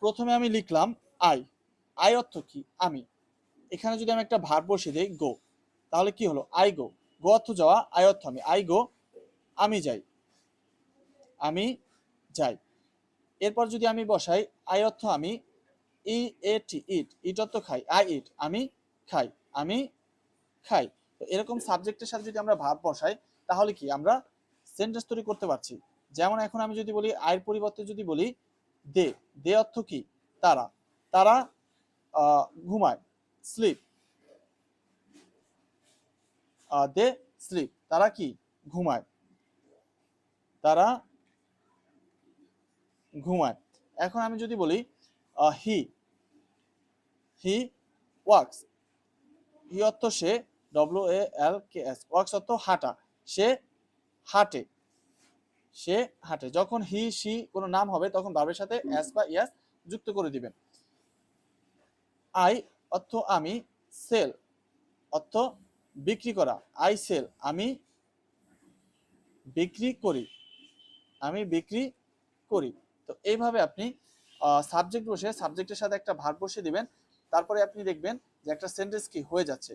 প্রথমে আমি লিখলাম আই। আই অর্থ কি? আমি। এখানে যদি আমি একটা ভার্ব বসিয়ে দিই গো, তাহলে কি হলো? I go. গো অর্থ যাওয়া, আই অর্থ আমি। আই গো, আমি যাই। আমি যাই। এরপর যদি আমি বসাই আই অর্থ আমি, ই এ টি ইট। ইট অর্থ খাই। আই ইট, আমি খাই। আমি খাই। তো এরকম সাবজেক্টের সাথে যদি আমরা ভার্ব বসাই, তাহলে কি আমরা সেন্টেন্স তৈরি করতে পারছি। যেমন এখন আমি যদি বলি আয়ের পরিবর্তে যদি বলি দে। দে অর্থ কি? তারা। তারা ঘুমায়, স্লিপ। দে স্লিপ, তারা কি? ঘুমায়। তারা ঘুমায়। এখন আমি যদি বলি হি। হি ওয়ার্কস। হি অর্থ সে, W A L K S. Works অর্থ হাঁটা। সে হাঁটে। সে হাঁটে। যখন হি সি কোনো নাম হবে তখন ভার্বের সাথে এস বা ইয়াস যুক্ত করে দিবেন। আই অর্থ আমি, সেল অর্থ বিক্রি করা। আই সেল, আমি বিক্রি করি। আমি বিক্রি করি। তো এইভাবে আপনি সাবজেক্ট বসে সাবজেক্টের সাথে একটা ভার্ব বসিয়ে দিবেন। তারপরে আপনি দেখবেন যে একটা সেন্টেন্স কি হয়ে যাচ্ছে।